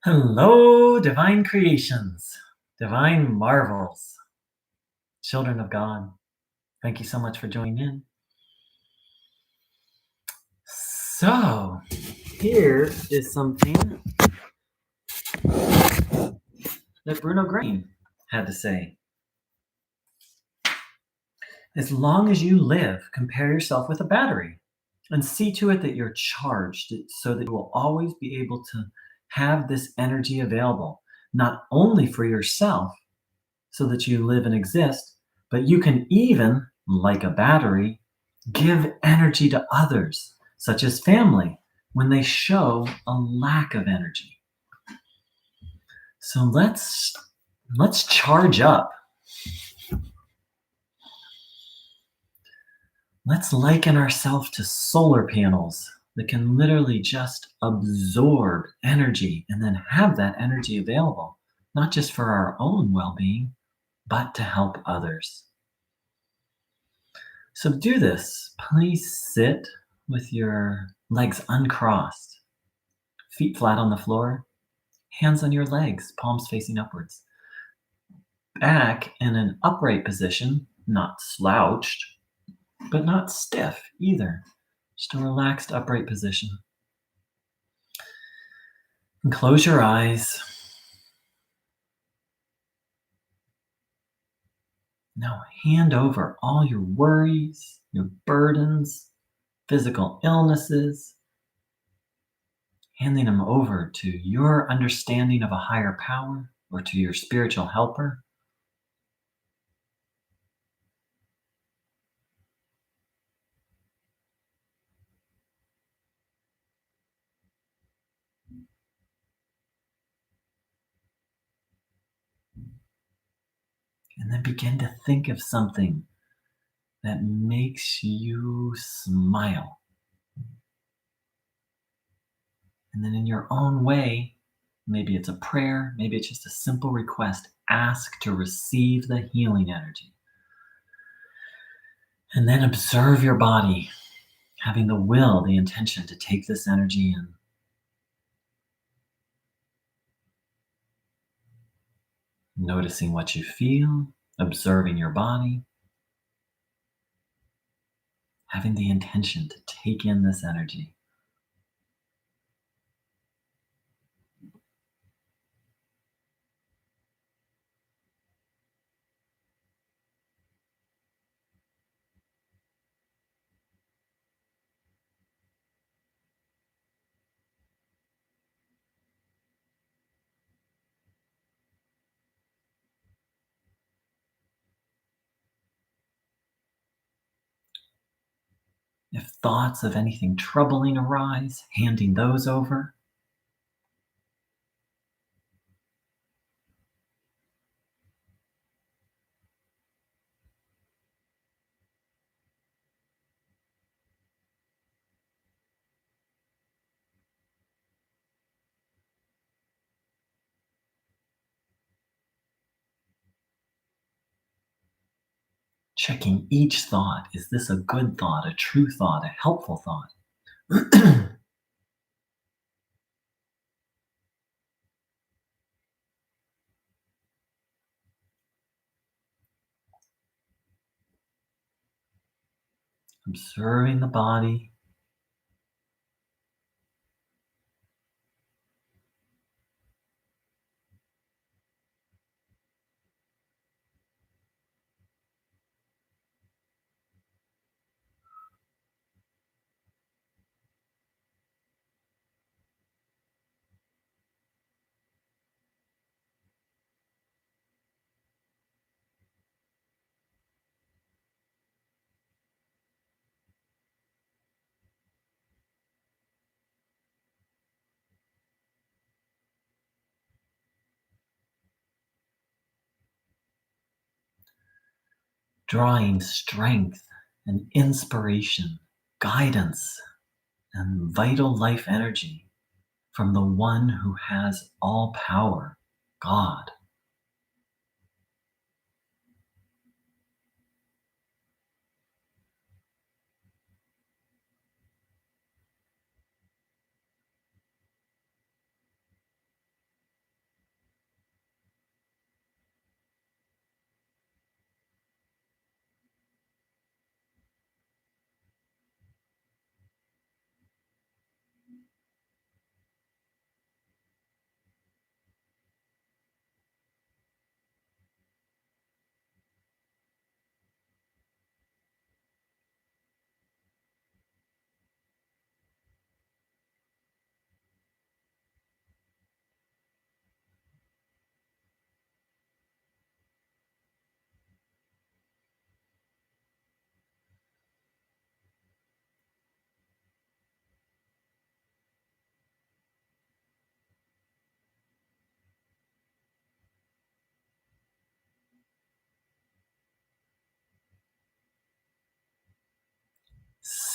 Hello, divine creations, divine marvels, children of God. Thank you so much for joining in. So, here is something that Bruno Groening had to say. As long as you live, compare yourself with a battery and see to it that you're charged so that you will always be able to have this energy available, not only for yourself, so that you live and exist, but you can even, like a battery, give energy to others, such as family, when they show a lack of energy. So let's charge up. Let's liken ourselves to solar panels that can literally just absorb energy and then have that energy available, not just for our own well-being, but to help others. So do this. Please sit with your legs uncrossed, feet flat on the floor, hands on your legs, palms facing upwards. Back in an upright position, not slouched, but not stiff either. Just a relaxed upright position. And close your eyes. Now hand over all your worries, your burdens, physical illnesses, handing them over to your understanding of a higher power or to your spiritual helper. And then begin to think of something that makes you smile. And then in your own way, maybe it's a prayer, maybe it's just a simple request, ask to receive the healing energy. And then observe your body, having the will, the intention to take this energy in. Noticing what you feel, observing your body, having the intention to take in this energy. If thoughts of anything troubling arise, handing those over. Checking each thought. Is this a good thought, a true thought, a helpful thought? Observing the body. Drawing strength and inspiration, guidance, and vital life energy from the one who has all power, God.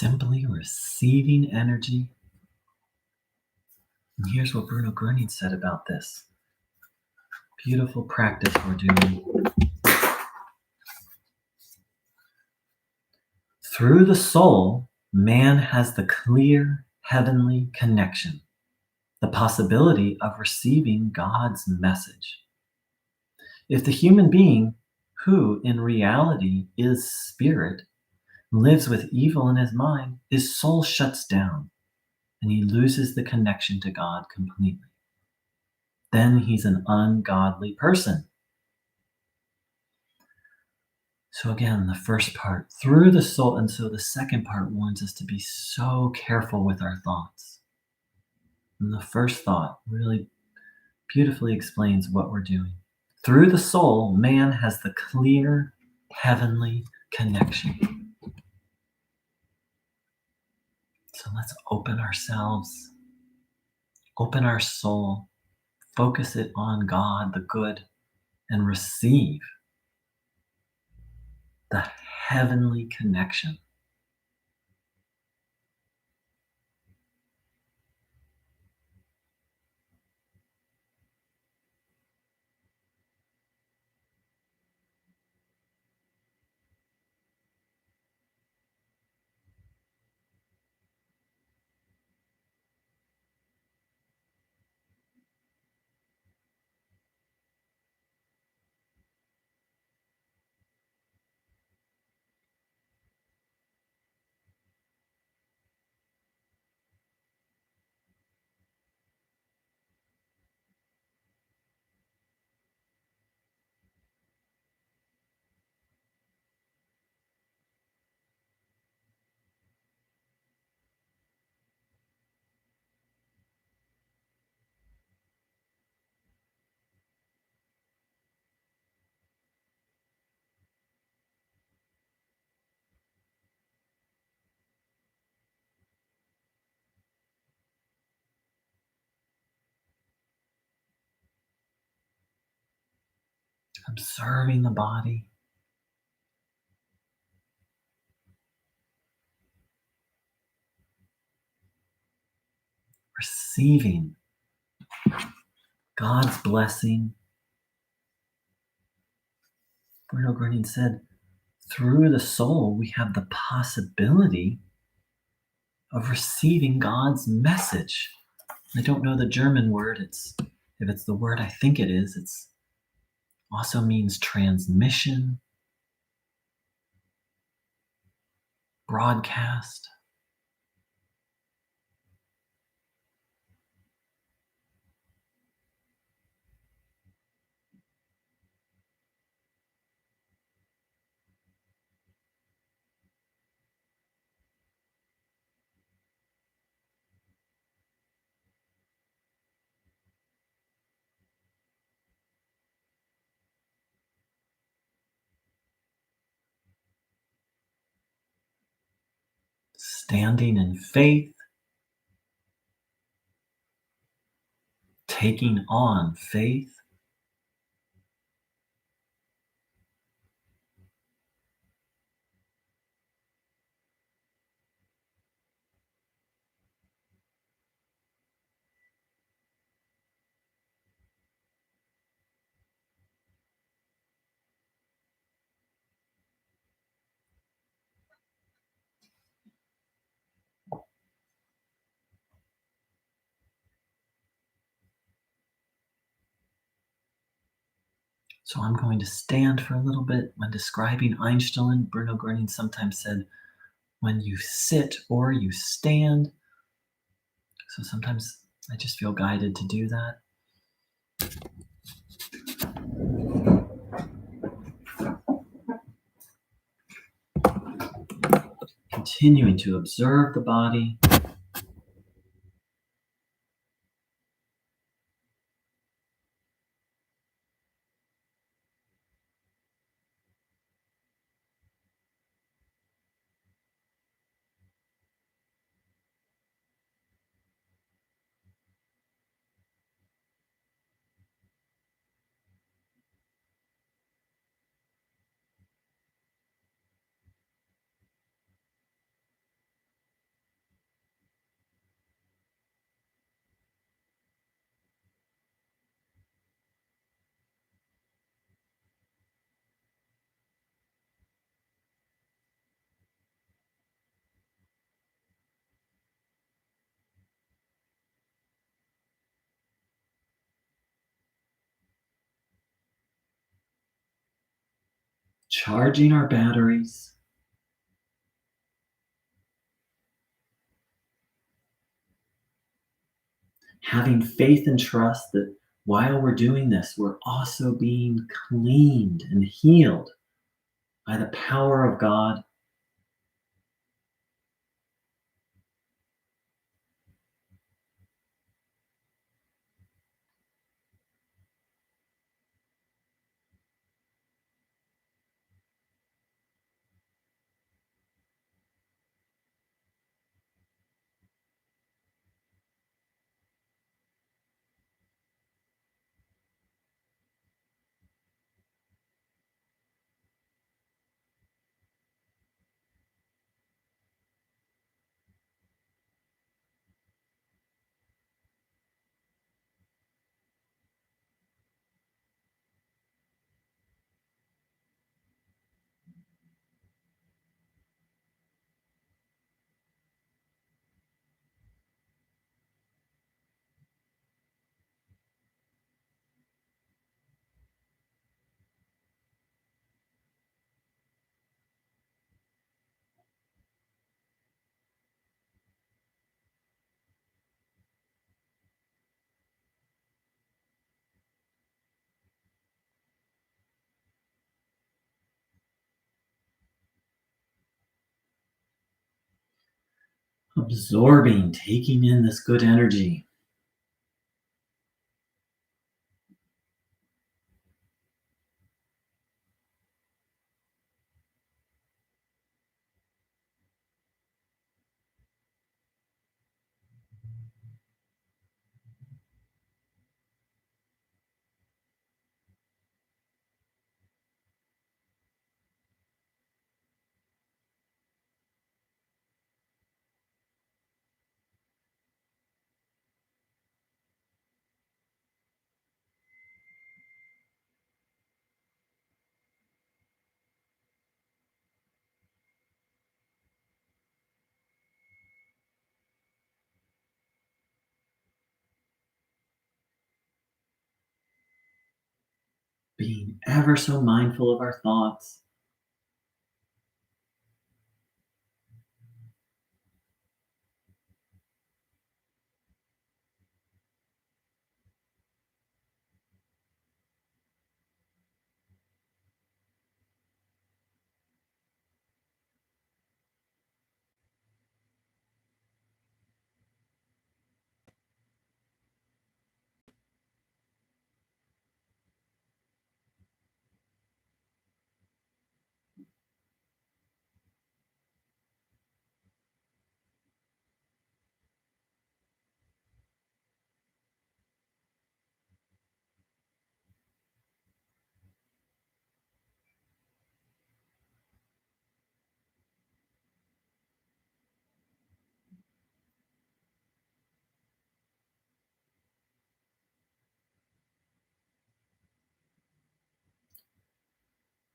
simply receiving energy. And here's what Bruno Groening said about this beautiful practice we're doing. Through the soul, man has the clear heavenly connection, the possibility of receiving God's message. If the human being, who in reality is spirit, lives with evil in his mind, his soul shuts down and he loses the connection to God completely. Then he's an ungodly person. So, again, the first part, through the soul. And so the second part warns us to be so careful with our thoughts. And the first thought really beautifully explains what we're doing. Through the soul, man has the clear heavenly connection. So let's open ourselves, open our soul, focus it on God, the good, and receive the heavenly connection. Observing the body, receiving God's blessing. Bruno Groening said, through the soul, we have the possibility of receiving God's message. I don't know the German word. If it's the word I think it is, it's also means transmission, broadcast. Standing in faith, taking on faith. So I'm going to stand for a little bit. When describing Einstein, Bruno Groening sometimes said, when you sit or you stand. So sometimes I just feel guided to do that. Continuing to observe the body. charging our batteries, having faith and trust that while we're doing this, we're also being cleaned and healed by the power of God. Absorbing, taking in this good energy. Being ever so mindful of our thoughts.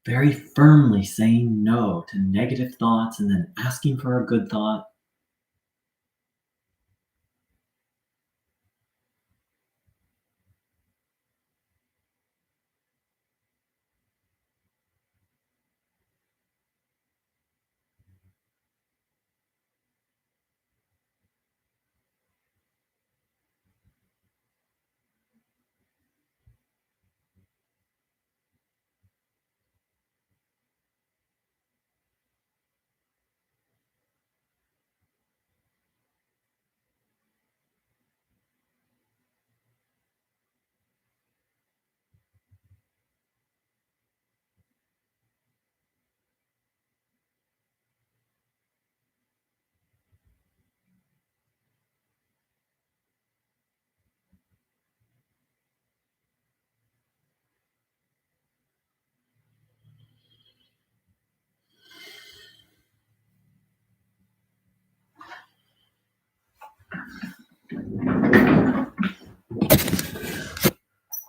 Very firmly saying no to negative thoughts and then asking for a good thought.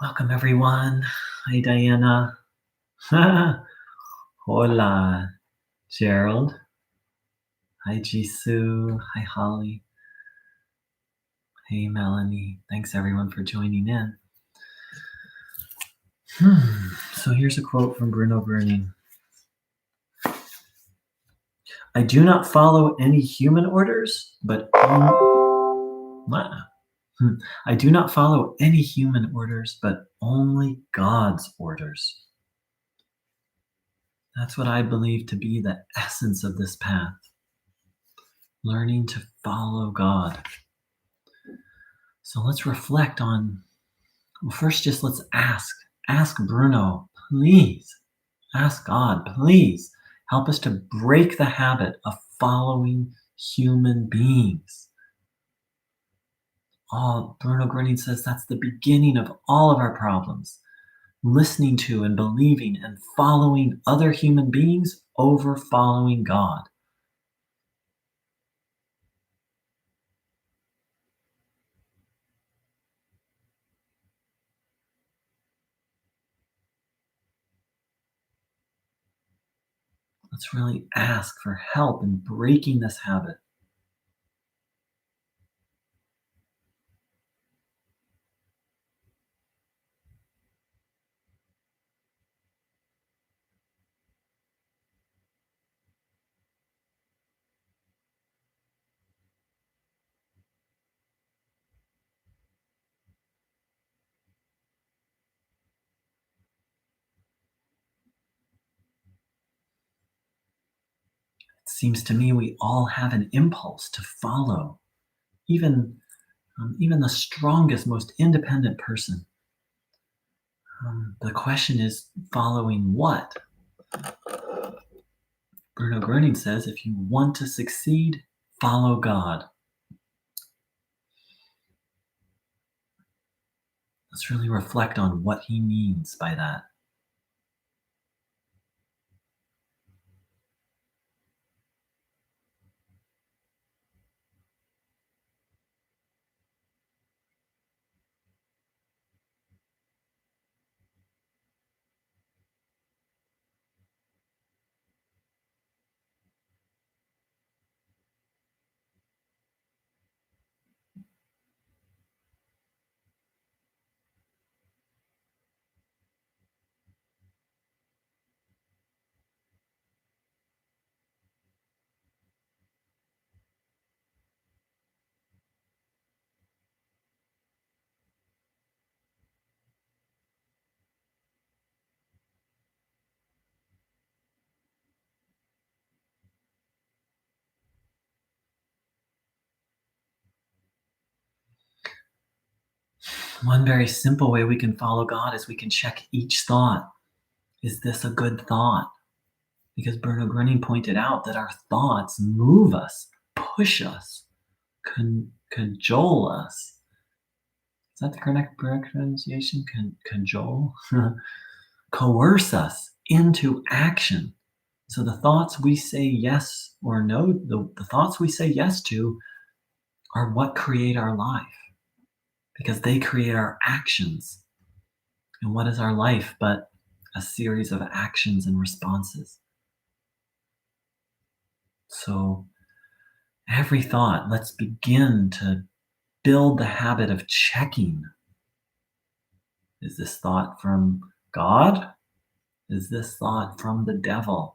Welcome, everyone. Hi, Diana. Hola, Gerald. Hi, Jisoo. Hi, Holly. Hey, Melanie. Thanks, everyone, for joining in. So here's a quote from Bruno Groening. I do not follow any human orders, but I do not follow any human orders, but only God's orders. That's what I believe to be the essence of this path, learning to follow God. So let's reflect on, well, first, just let's ask. Ask Bruno, please. Ask God, please help us to break the habit of following human beings. Bruno Groening says that's the beginning of all of our problems. Listening to and believing and following other human beings over following God. Let's really ask for help in breaking this habit. It seems to me we all have an impulse to follow, even, even the strongest, most independent person. The question is, following what? Bruno Groening says if you want to succeed, follow God. Let's really reflect on what he means by that. One very simple way we can follow God is we can check each thought. Is this a good thought? Because Bruno Groening pointed out that our thoughts move us, push us, cajole us. Is that the correct pronunciation? Cajole? Coerce us into action. So the thoughts we say yes or no, the thoughts we say yes to are what create our life because they create our actions. And what is our life but a series of actions and responses? So every thought, let's begin to build the habit of checking. Is this thought from God? Is this thought from the devil?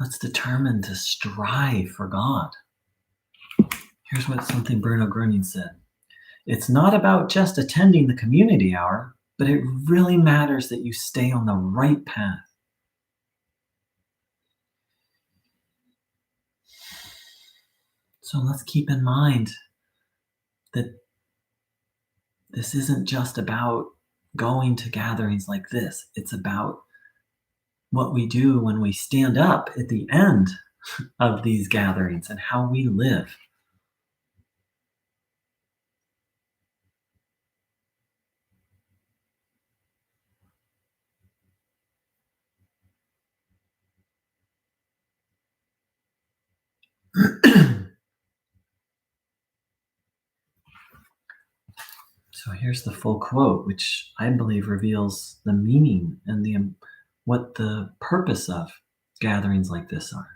Let's determine to strive for God. Here's what something Bruno Groening said. It's not about just attending the community hour, but it really matters that you stay on the right path. So let's keep in mind that this isn't just about going to gatherings like this. It's about what we do when we stand up at the end of these gatherings and how we live. So here's the full quote, which I believe reveals the meaning and what the purpose of gatherings like this are.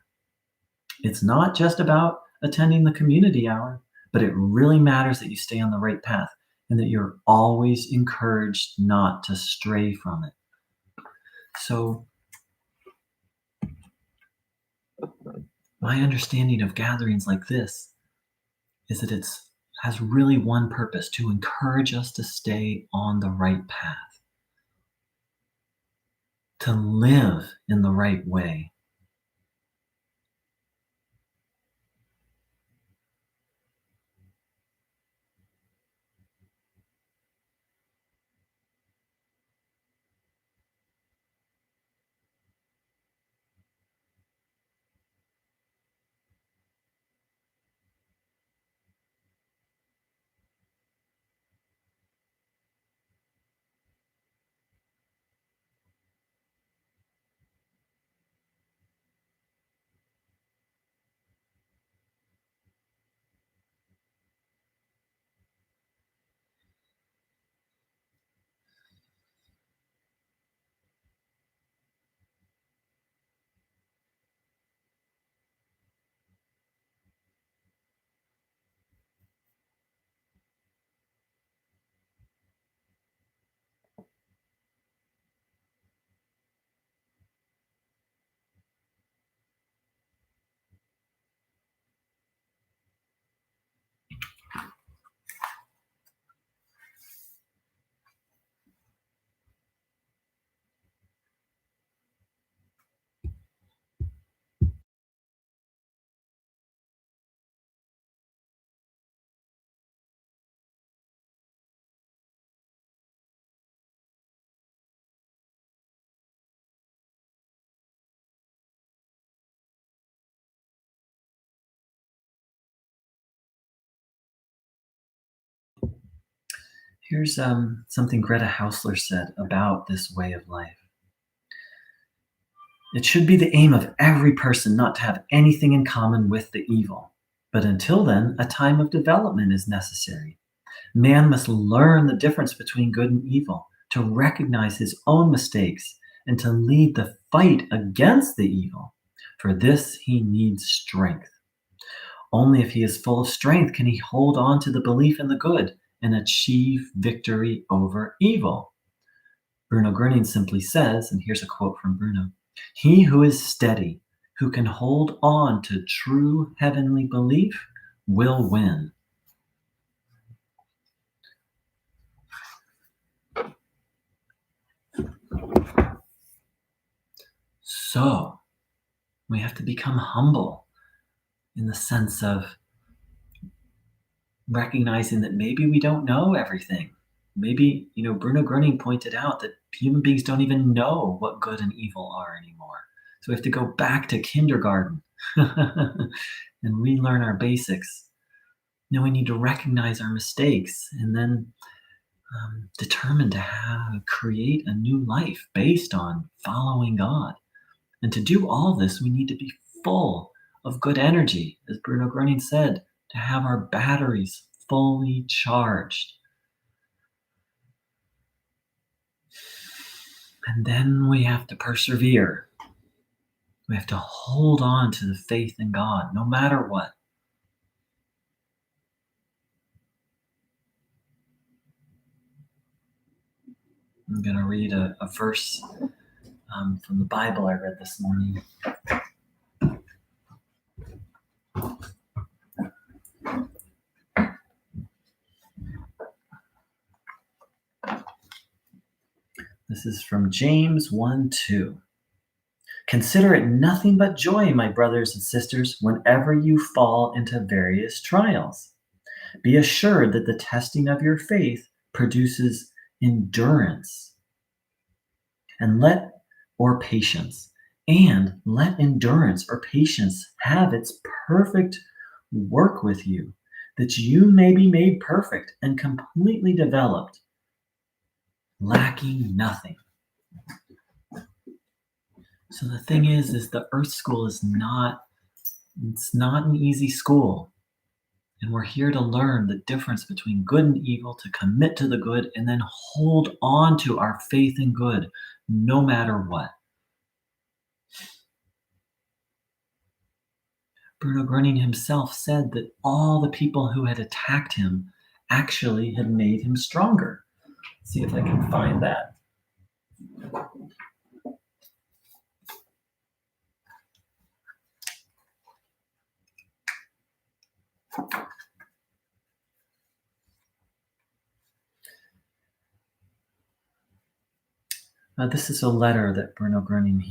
It's not just about attending the community hour, but it really matters that you stay on the right path and that you're always encouraged not to stray from it. So, my understanding of gatherings like this is that it's has really one purpose: to encourage us to stay on the right path, to live in the right way. Here's something Greta Hausler said about this way of life. It should be the aim of every person not to have anything in common with the evil. But until then, a time of development is necessary. Man must learn the difference between good and evil, to recognize his own mistakes, and to lead the fight against the evil. For this, he needs strength. Only if he is full of strength can he hold on to the belief in the good and achieve victory over evil. Bruno Groening simply says, and here's a quote from Bruno: "He who is steady, who can hold on to true heavenly belief, will win." So, we have to become humble in the sense of recognizing that maybe we don't know everything. Maybe, Bruno Groening pointed out that human beings don't even know what good and evil are anymore. So we have to go back to kindergarten and relearn our basics. Then we need to recognize our mistakes and then determine to create a new life based on following God. And to do all this, we need to be full of good energy, as Bruno Groening said, to have our batteries fully charged. And then we have to persevere. We have to hold on to the faith in God, no matter what. I'm going to read a verse from the Bible I read this morning. This is from James 1:2. Consider it nothing but joy, my brothers and sisters, whenever you fall into various trials. Be assured that the testing of your faith produces endurance and or patience. And let endurance or patience have its perfect work with you, that you may be made perfect and completely developed, lacking nothing. So the thing is the Earth School it's not an easy school. And we're here to learn the difference between good and evil, to commit to the good, and then hold on to our faith in good, no matter what. Bruno Groening himself said that all the people who had attacked him actually had made him stronger. Let's see if I can find that. This is a letter that Bruno Groening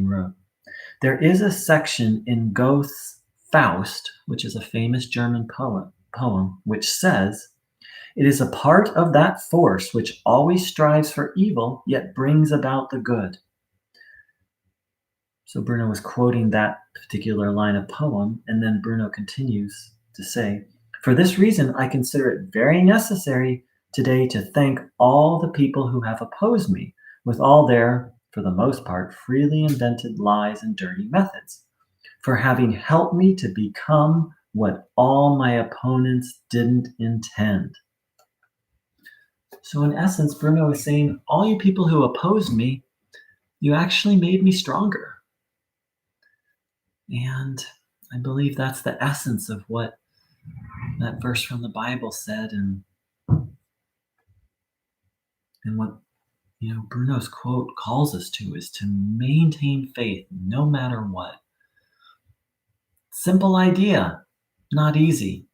wrote. There is a section in Goethe's Faust, which is a famous German poem, which says, "It is a part of that force which always strives for evil, yet brings about the good." So Bruno was quoting that particular line of poem, and then Bruno continues to say, "For this reason, I consider it very necessary today to thank all the people who have opposed me with all their, for the most part, freely invented lies and dirty methods, for having helped me to become what all my opponents didn't intend." So in essence, Bruno is saying, all you people who opposed me, you actually made me stronger. And I believe that's the essence of what that verse from the Bible said, and what Bruno's quote calls us to is to maintain faith no matter what. Simple idea, not easy.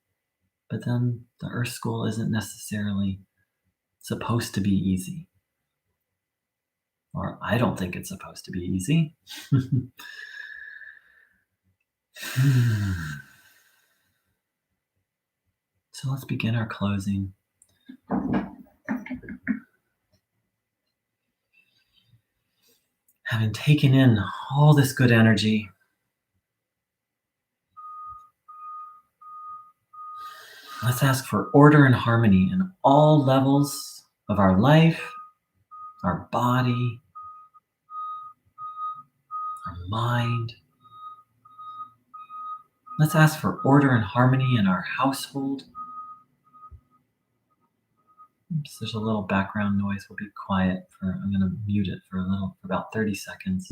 But then the Earth School isn't necessarily supposed to be easy. Or I don't think it's supposed to be easy. So let's begin our closing. Having taken in all this good energy, let's ask for order and harmony in all levels of our life, our body, our mind. Let's ask for order and harmony in our household. Oops, there's a little background noise. We'll be quiet I'm going to mute it for about 30 seconds.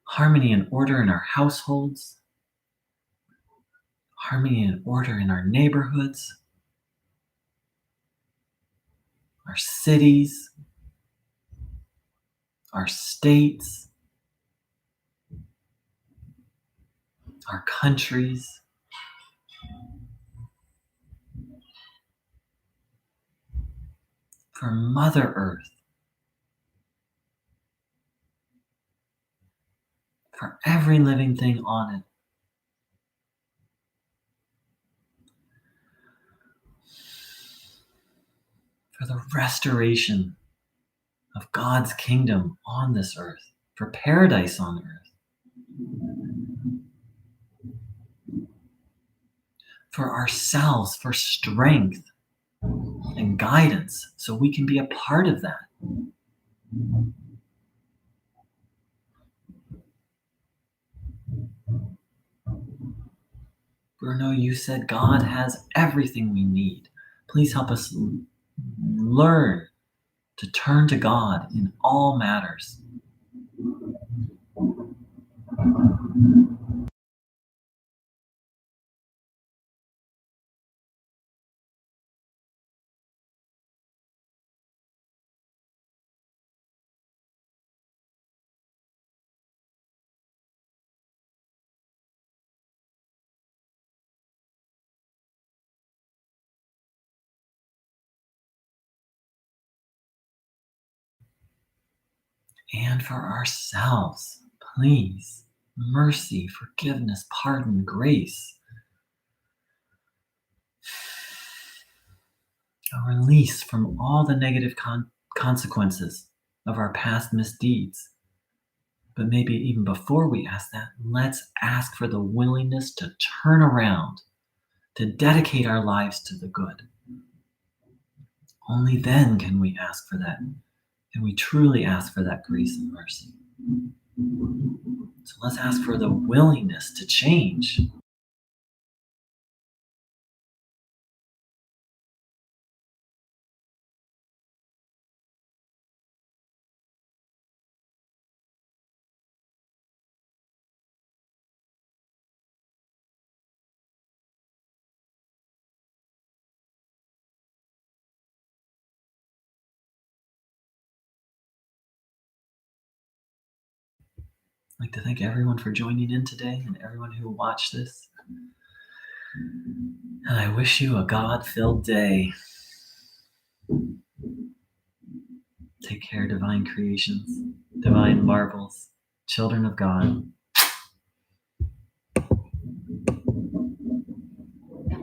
Harmony and order in our households, harmony and order in our neighborhoods, our cities, our states, our countries. For Mother Earth, for every living thing on it. For the restoration of God's kingdom on this earth, for paradise on earth. For ourselves, for strength and guidance, so we can be a part of that. Bruno, you said God has everything we need. Please help us learn to turn to God in all matters. and for ourselves. Please, mercy, forgiveness, pardon, grace, a release from all the negative consequences of our past misdeeds. But maybe even before we ask that, let's ask for the willingness to turn around, to dedicate our lives to the good. Only then can we ask for that. Can we truly ask for that grace and mercy? So let's ask for the willingness to change. I'd like to thank everyone for joining in today and everyone who watched this. And I wish you a God filled day. Take care, divine creations, divine marvels, children of God.